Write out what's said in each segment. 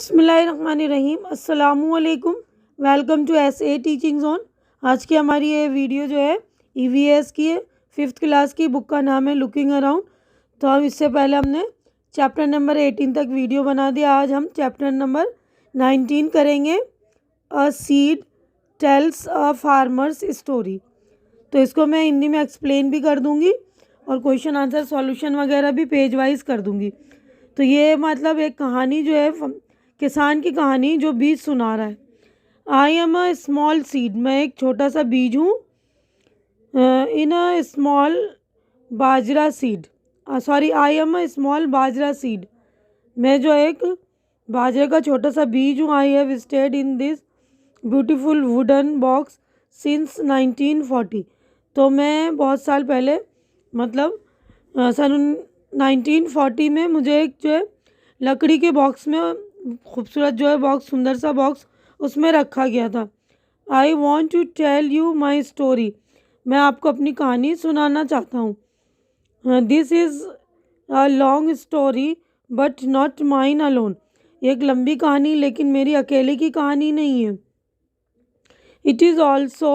बिस्मिल्लाहिर्रहमानिर्रहीम। अस्सलामुअलैकुम। Welcome to SA teaching zone. आज की हमारी ये वीडियो जो है EVS की है। 5th क्लास की बुक का नाम है लुकिंग अराउंड। तो हम इससे पहले हमने चैप्टर नंबर 18 तक वीडियो बना दिया। आज हम चैप्टर नंबर 19 करेंगे। A seed tales a farmers story. तो इसको मैं हिंदी में एक्सप्लेन भी कर दूंगी और क्वेश्चन आंसर सॉल्यूशन वगैरह भी पेज वाइज कर दूंगी। तो ये मतलब एक कहानी जो है किसान की कहानी जो बीज सुना रहा है। I am a small seed, मैं एक छोटा सा बीज हूँ। In a small bajra seed, sorry I am a small bajra seed, मैं जो एक बाजरे का छोटा सा बीज हूँ। I have stayed in this beautiful wooden box since 1940। तो मैं बहुत साल पहले मतलब सन 1940 में मुझे एक जो है लकड़ी के बॉक्स में, खूबसूरत जो है बॉक्स, सुंदर सा बॉक्स, उसमें रखा गया था। I want to tell you my story, मैं आपको अपनी कहानी सुनाना चाहता हूँ। This is a long story but not mine alone, एक लंबी कहानी लेकिन मेरी अकेले की कहानी नहीं है। It is also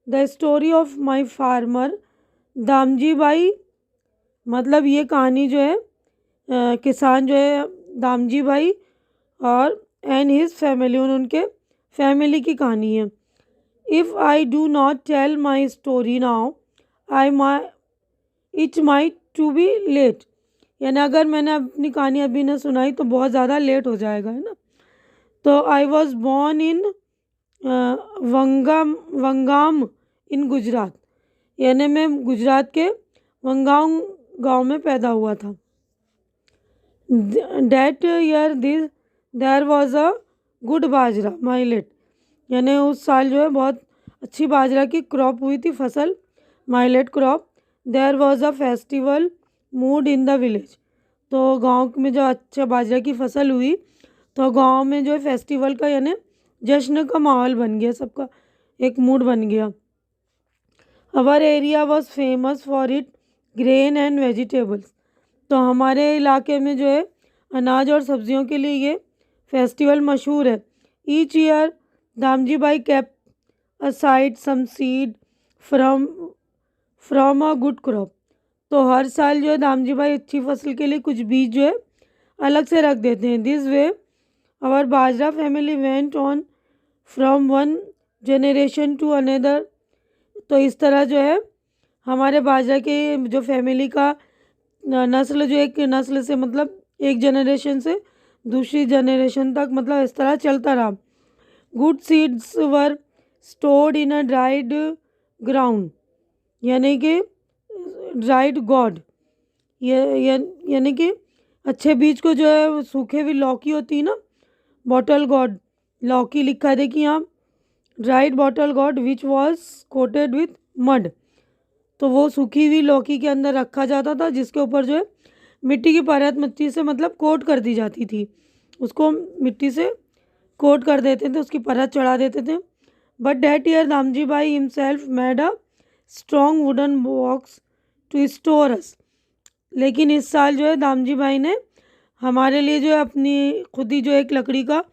the story of my farmer Damji by, मतलब ये कहानी जो है किसान जो है दामजी भाई और एंड हिज फैमिली, उनके फैमिली की कहानी है। If I do not tell my story now I it might to be late, यानी अगर मैंने अपनी कहानी अभी न सुनाई तो बहुत ज़्यादा लेट हो जाएगा, है ना। तो आई वॉज बॉर्न इन वंगाम इन गुजरात, यानी मैं गुजरात के वंगाम गांव में पैदा हुआ था। That year there was a good बाजरा माइलेट, यानी उस साल जो है बहुत अच्छी बाजरा की क्रॉप हुई थी, फसल, millet crop. There was a festival mood in the village, तो गांव में जो अच्छा बाजरा की फसल हुई तो गांव में जो है फेस्टिवल का यानी जश्न का माहौल बन गया, सबका एक मूड बन गया। अवर area was famous for it grain and vegetables, तो हमारे इलाके में जो है अनाज और सब्जियों के लिए ये फेस्टिवल मशहूर है। Each year Damji Bhai kept aside some seed from a good crop, तो हर साल जो है दामजी भाई अच्छी फसल के लिए कुछ बीज जो है अलग से रख देते हैं। This way our bajra family went on from one generation to another, तो इस तरह जो है हमारे बाजरा के जो फैमिली का नस्ल जो एक नस्ल से मतलब एक जनरेशन से दूसरी जनरेशन तक मतलब इस तरह चलता रहा। Good seeds were stored in a dried ground, यानी कि ड्राइड गॉड, यानी कि अच्छे बीज को जो है सूखे हुई लौकी होती है ना, बॉटल गॉड, लौकी लिखा है देखिए यहाँ, dried bottle God which was coated with mud, तो वो सूखी हुई लौकी के अंदर रखा जाता था जिसके ऊपर जो है मिट्टी की परत, मिट्टी से मतलब कोट कर दी जाती थी, उसको मिट्टी से कोट कर देते थे, उसकी परत चढ़ा देते थे। But that year Damji bhai himself made a strong wooden box to store us, लेकिन इस साल जो है दामजी भाई ने हमारे लिए जो है अपनी खुद ही जो एक लकड़ी का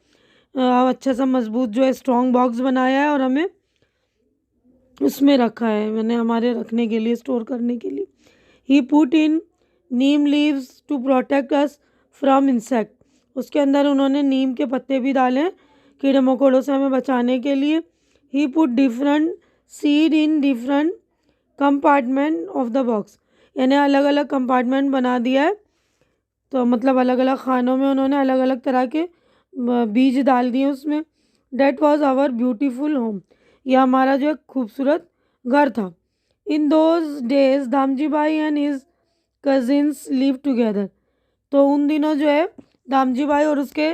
अच्छा सा मजबूत जो है स्ट्रॉन्ग बॉक्स बनाया है और हमें उसमें रखा है, मैंने हमारे रखने के लिए, स्टोर करने के लिए। He put in neem leaves to protect us from insect, उसके अंदर उन्होंने नीम के पत्ते भी डाले हैं कीड़े मकोड़ों से हमें बचाने के लिए। He put different seed in different compartment of the box, यानी अलग अलग कंपार्टमेंट बना दिया है, तो मतलब अलग अलग खानों में उन्होंने अलग अलग तरह के बीज डाल दिए उसमें। That was our beautiful home, यह हमारा जो एक खूबसूरत घर था। इन दोज डेज दामजी भाई and his cousins live together, तो उन दिनों जो है दामजी भाई और उसके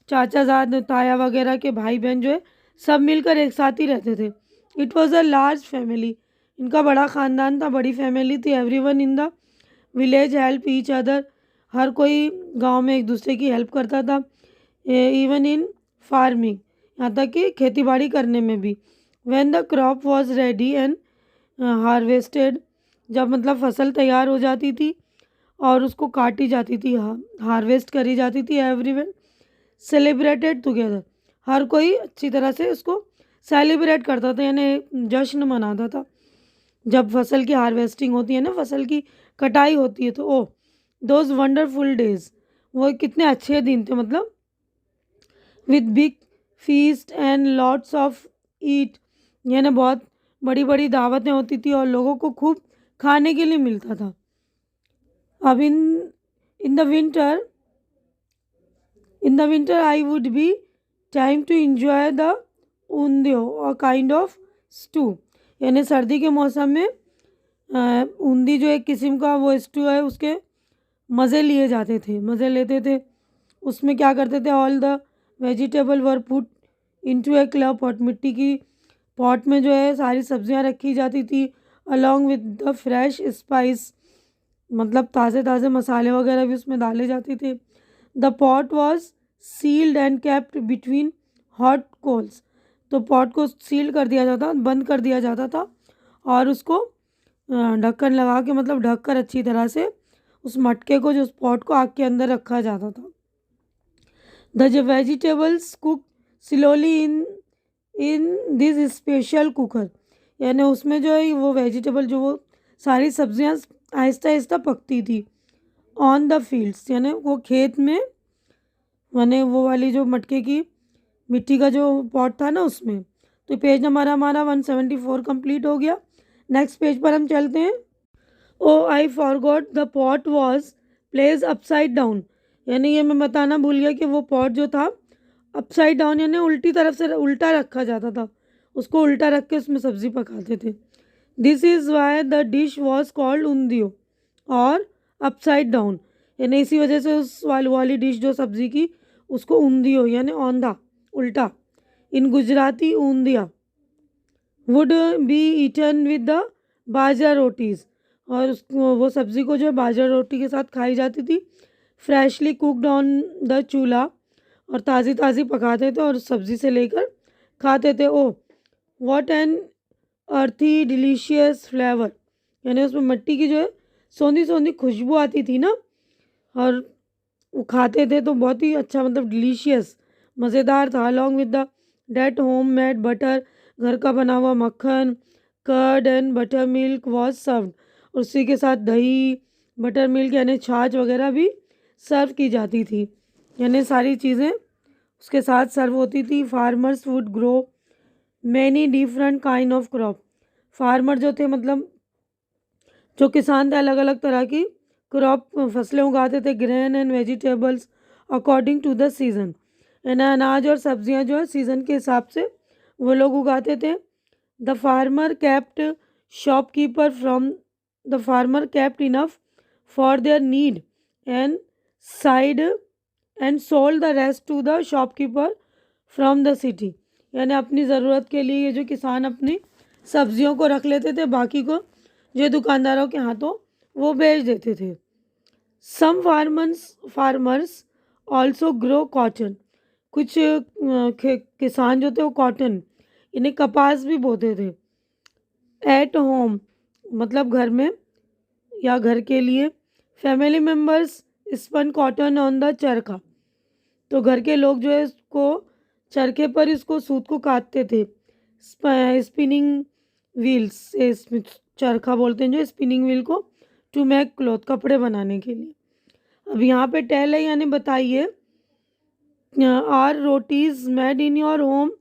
चाचाजाद ताया वगैरह के भाई बहन जो है सब मिलकर एक साथ ही रहते थे। It was a large family, इनका बड़ा ख़ानदान था, बड़ी फैमिली थी। Everyone in the village help each other, हर कोई गांव में एक दूसरे की हेल्प करता था। इवन इन फार्मिंग, यहाँ तक कि खेती बाड़ी करने में भी। When the crop was ready and harvested, जब मतलब फसल तैयार हो जाती थी और उसको काटी जाती थी, हार्वेस्ट करी जाती थी, एवरीवन सेलिब्रेटेड टुगेदर, हर कोई अच्छी तरह से उसको सेलिब्रेट करता था, यानी जश्न मनाता था। जब फसल की हार्वेस्टिंग होती है ना, फसल की कटाई होती है, तो ओ दोज वंडरफुल डेज, वो कितने अच्छे दिन थे, मतलब with big feast and lots of eat, यानी बहुत बड़ी बड़ी दावतें होती थी और लोगों को खूब खाने के लिए मिलता था। अब in the winter in the winter I would be time to enjoy the undhiyo और काइंड ऑफ स्टू, यानी सर्दी के मौसम में ऊंधी जो एक किस्म का वो स्टू है, उसके मज़े लिए जाते थे, मज़े लेते थे। उसमें क्या करते थे, all the vegetable were put into A clay pot, मिट्टी की पॉट में जो है सारी सब्जियां रखी जाती थी, along with the fresh spice, मतलब ताज़े ताज़े मसाले वगैरह भी उसमें डाले जाते थे। The pot was sealed and kept between hot coals, तो पॉट को सील कर दिया जाता, बंद कर दिया जाता था और उसको ढक्कन लगा के, मतलब ढक कर अच्छी तरह से उस मटके को, जो उस पॉट को आग के अंदर रखा जाता था। The vegetables cook slowly in this special cooker, यानी उसमें जो है वो वेजिटेबल, जो वो सारी सब्जियां आहिस्ता आहिस्ता पकती थी। ऑन द फील्ड्स, यानी वो खेत में, यानी वो वाली जो मटके की मिट्टी का जो पॉट था ना उसमें। तो पेज नंबर हमारा 174 कंप्लीट हो गया। नेक्स्ट पेज पर हम चलते हैं। Oh I forgot the pot was place upside down, यानी ये मैं बताना भूल गया कि वो पॉट जो था अपसाइड डाउन, यानी उल्टी तरफ से उल्टा रखा जाता था, उसको उल्टा रख के उसमें सब्ज़ी पकाते थे। This is why the dish was called ऊंधियो और अपसाइड डाउन, यानी इसी वजह से उस वाली डिश जो सब्ज़ी की, उसको ऊंधियो यानी औंधा, उल्टा। In Gujarati undhiyu would be eaten with the bajra rotis, और उसको वो सब्ज़ी को जो है बाजरा रोटी के साथ खाई जाती थी। फ्रेशली कुकड ऑन द चूल्हा, और ताज़ी ताज़ी पकाते थे और सब्ज़ी से लेकर खाते थे। ओ व्हाट एन अर्थी डिलीशियस फ्लेवर, यानी उसमें मिट्टी की जो है सौंधी सौंधी खुशबू आती थी ना, और वो खाते थे तो बहुत ही अच्छा, मतलब डिलीशियस, मज़ेदार था। Along with the that home made butter, घर का बना हुआ मक्खन, curd and butter milk was served, उसी के साथ दही, बटर मिल्क यानी छाछ वगैरह भी सर्व की जाती थी, यानी सारी चीज़ें उसके साथ सर्व होती थी। Farmers would grow many different kind of crop, farmer जो थे, मतलब जो किसान थे, अलग अलग तरह की क्रॉप फसलें उगाते थे, grain and vegetables according to the season, यानी अनाज और सब्जियां जो है सीज़न के हिसाब से वो लोग उगाते थे। The farmer kept shopkeeper from the farmer kept enough for their need and side and sold the rest to the shopkeeper from the city, यानी अपनी ज़रूरत के लिए ये जो किसान अपनी सब्जियों को रख लेते थे, बाकी को जो दुकानदारों के हाथों वो बेच देते थे। सम फार्मर्स ऑल्सो ग्रो कॉटन, कुछ किसान जो थे वो कॉटन यानी कपास भी बोते थे। एट होम, मतलब घर में या घर के लिए। Family members spun cotton on the charkha, तो घर के लोग जो है इसको चरखे पर इसको सूत को काटते थे। स्पिनिंग व्हील्स से चरखा बोलते हैं जो स्पिनिंग व्हील को, टू मेक क्लॉथ, कपड़े बनाने के लिए। अब यहाँ पे टेल है, यानी बताइए, are rotis made in your home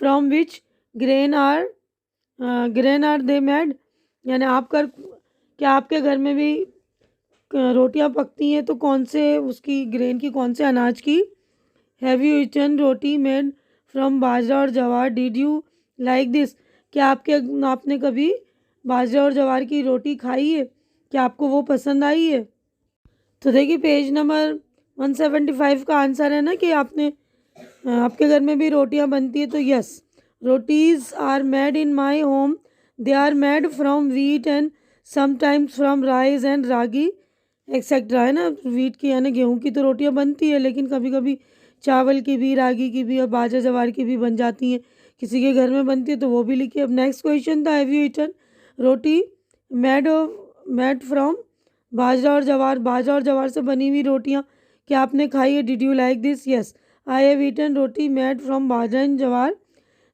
from which grain are they made, यानी क्या आपके घर में भी रोटियां पकती हैं, तो कौन से उसकी ग्रेन की, कौन से अनाज की। Have you eaten roti made from bajra और jowar, did you like this, क्या आपने कभी बाजरा और जवार की रोटी खाई है, क्या आपको वो पसंद आई है। तो देखिए पेज नंबर 175 का आंसर है ना कि आपके घर में भी रोटियां बनती है, तो yes, rotis are made in my home, they are made from wheat and sometimes from rice and ragi etcetera, है ना। वीट की यानी गेहूं की तो रोटियां बनती है, लेकिन कभी कभी चावल की भी, रागी की भी और बाजरा जवार की भी बन जाती हैं, किसी के घर में बनती है तो वो भी लिखिए। अब नेक्स्ट क्वेश्चन था, have you eaten roti made made from bajra और जवार, बाजरा और जवार से बनी हुई रोटियां क्या आपने खाई है, did you like this, yes, I have eaten roti made from bajra and jowar,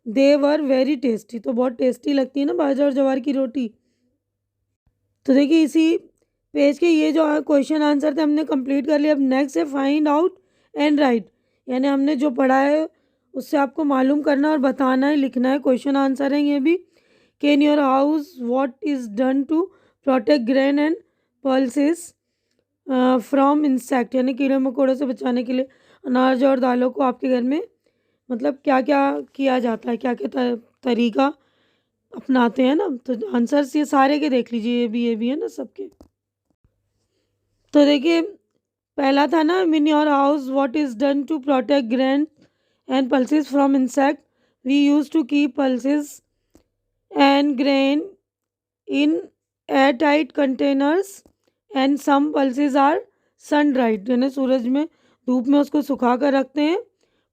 they were very tasty. तो बहुत टेस्टी लगती है ना बाजरा और जवार की रोटी। तो देखिए इसी पेज के ये जो क्वेश्चन आंसर थे हमने कंप्लीट कर लिया। अब नेक्स्ट है फाइंड आउट एंड राइट, यानी हमने जो पढ़ा है उससे आपको मालूम करना और बताना है, लिखना है। क्वेश्चन आंसर है ये भी। कि in your house what is done to protect grain and pulses from insect, यानी कीड़े मकोड़ों से बचाने के लिए अनाज और दालों को आपके घर में मतलब क्या क्या किया जाता है, क्या क्या तरीका अपनाते हैं ना। तो आंसर्स ये सारे के देख लीजिए, ये भी है ना सबके। तो देखिए पहला था ना, in your house what is done to protect grain and pulses from insect, we use to keep pulses and grain in air tight containers and some pulses are sun dried, यानी सूरज में धूप में उसको सुखा कर रखते हैं,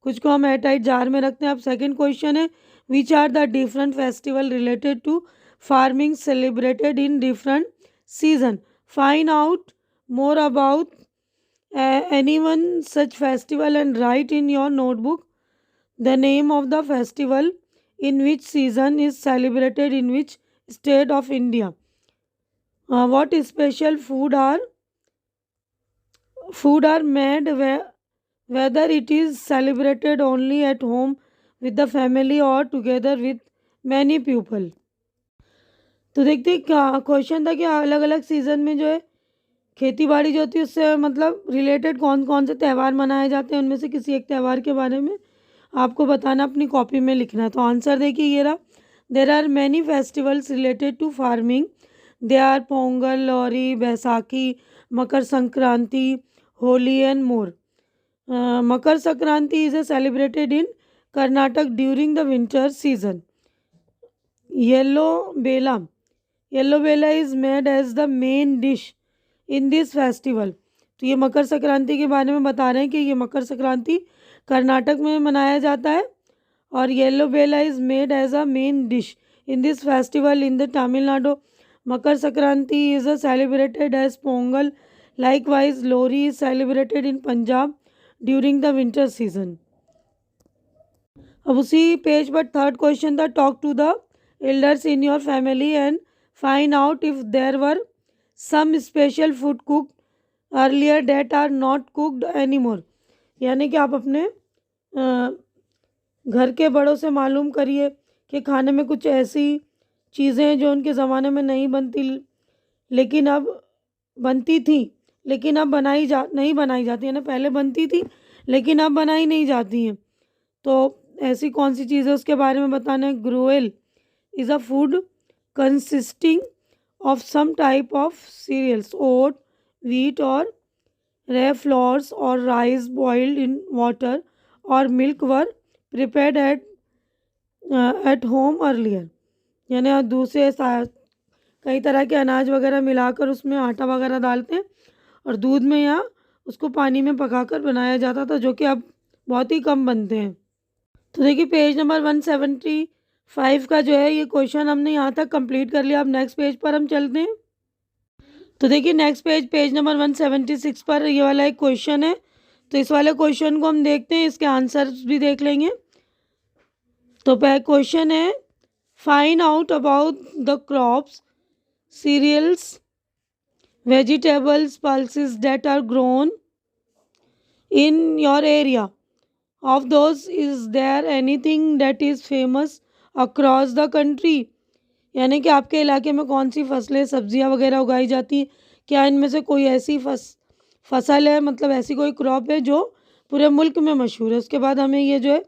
कुछ को हम एयर टाइट जार में रखते हैं। अब सेकंड क्वेश्चन है which are the different festival related to farming celebrated in different season, find out more about any one such festival and write in your notebook the name of the festival in which season is celebrated in which state of India. What special food are made whether it is celebrated only at home with the family or together with many people. तो देखते question था कि अलग अलग season में जो है खेती बाड़ी जो होती है उससे मतलब रिलेटेड कौन कौन से त्यौहार मनाए जाते हैं, उनमें से किसी एक त्यौहार के बारे में आपको बताना, अपनी कॉपी में लिखना है। तो आंसर देखिए ये रहा, there are many festivals related to farming, they are Pongal, Lohri, Baisakhi, Makar Sankranti, Holi and more. Makar Sankranti is celebrated in Karnataka during the winter season. Yellu Bella is made as the main dish in this festival. तो ये मकर संक्रांति के बारे में बता रहे हैं कि ये मकर संक्रांति कर्नाटक में मनाया जाता है और Yellu Bella is made as a main dish in this festival in the Tamil Nadu. Makar Sankranti is celebrated as Pongal, likewise Lohri is celebrated in Punjab during the winter season. अब उसी पेज पर थर्ड क्वेश्चन था talk to the elders in your family and find out if there were some special food cooked earlier that are not cooked any more, यानी कि आप अपने घर के बड़ों से मालूम करिए कि खाने में कुछ ऐसी चीज़ें हैं जो उनके ज़माने में नहीं बनती लेकिन अब बनती थी लेकिन अब नहीं बनाई जाती है ना, पहले बनती थी लेकिन अब बनाई नहीं जाती हैं। तो ऐसी कौन सी चीज़ है उसके बारे में बताना है। Gruel is a food consisting of some type of cereals, oat, wheat or rye flours or rice boiled in water or milk were prepared at home earlier, यानी दूसरे कई तरह के अनाज वगैरह मिलाकर उसमें आटा वगैरह डालते हैं और दूध में या उसको पानी में पकाकर बनाया जाता था, जो कि अब बहुत ही कम बनते हैं। तो देखिए पेज नंबर 175 का जो है ये क्वेश्चन हमने यहाँ तक कंप्लीट कर लिया। अब नेक्स्ट पेज पर हम चलते हैं। तो देखिए नेक्स्ट पेज नंबर 176 पर ये वाला एक क्वेश्चन है। तो इस वाले क्वेश्चन को हम देखते हैं, इसके आंसर्स भी देख लेंगे। तो क्वेश्चन है find out about the crops, cereals, vegetables, pulses that are grown in your area. Of those, is there anything that is famous across the country? यानी कि आपके इलाके में कौन सी फसलें सब्जियां वगैरह उगाई जाती हैं, क्या इनमें से कोई ऐसी फसल है, मतलब ऐसी कोई क्रॉप है जो पूरे मुल्क में मशहूर है। उसके बाद हमें ये जो है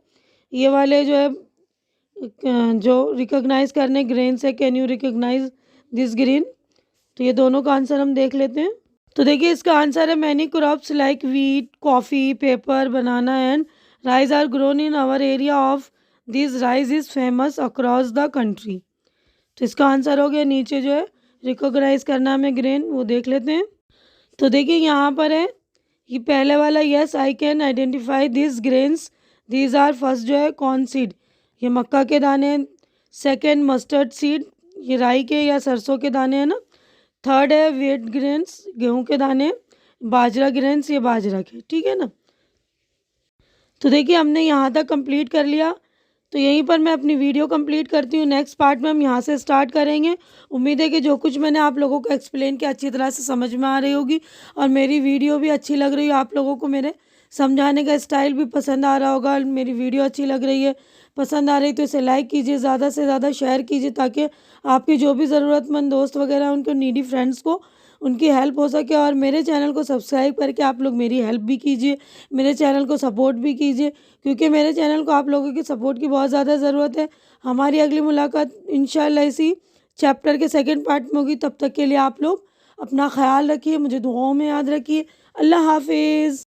ये वाले जो है जो रिकॉग्नाइज करने ग्रेन से, can you recognise this green. तो ये दोनों का आंसर हम देख लेते हैं। तो देखिए इसका आंसर है many crops like wheat, coffee, pepper, banana and rice are grown in our area of this rice is famous across the country. तो इसका आंसर हो गया नीचे जो है रिकॉग्नाइज करना हमें ग्रेन, वो देख लेते हैं। तो देखिए यहाँ पर है ये पहले वाला, yes I can identify this grains, these are first जो है कॉर्न सीड, ये मक्का के दाने। सेकेंड मस्टर्ड सीड, ये राई के या सरसों के दाने हैं ना। थर्ड है व्हीट ग्रेन्स, गेहूँ के दाने। बाजरा ग्रेन्स, ये बाजरा के, ठीक है ना। तो देखिए हमने यहाँ तक कंप्लीट कर लिया। तो यहीं पर मैं अपनी वीडियो कंप्लीट करती हूँ। नेक्स्ट पार्ट में हम यहाँ से स्टार्ट करेंगे। उम्मीद है कि जो कुछ मैंने आप लोगों को एक्सप्लेन किया अच्छी तरह से समझ में आ रही होगी और मेरी वीडियो भी अच्छी लग रही है। आप लोगों को मेरे समझाने का स्टाइल भी पसंद आ रहा होगा और मेरी वीडियो अच्छी लग रही है, पसंद आ रही तो इसे लाइक कीजिए, ज़्यादा से ज़्यादा शेयर कीजिए ताकि आपके जो भी ज़रूरतमंद दोस्त वगैरह उनके नीडी फ्रेंड्स को उनकी हेल्प हो सके। और मेरे चैनल को सब्सक्राइब करके आप लोग मेरी हेल्प भी कीजिए, मेरे चैनल को सपोर्ट भी कीजिए, क्योंकि मेरे चैनल को आप लोगों की सपोर्ट की बहुत ज़्यादा ज़रूरत है। हमारी अगली मुलाकात इंशाल्लाह इसी चैप्टर के सेकंड पार्ट में होगी। तब तक के लिए आप लोग अपना ख्याल रखिए, मुझे दुआओं में याद रखिए। अल्लाह हाफिज़।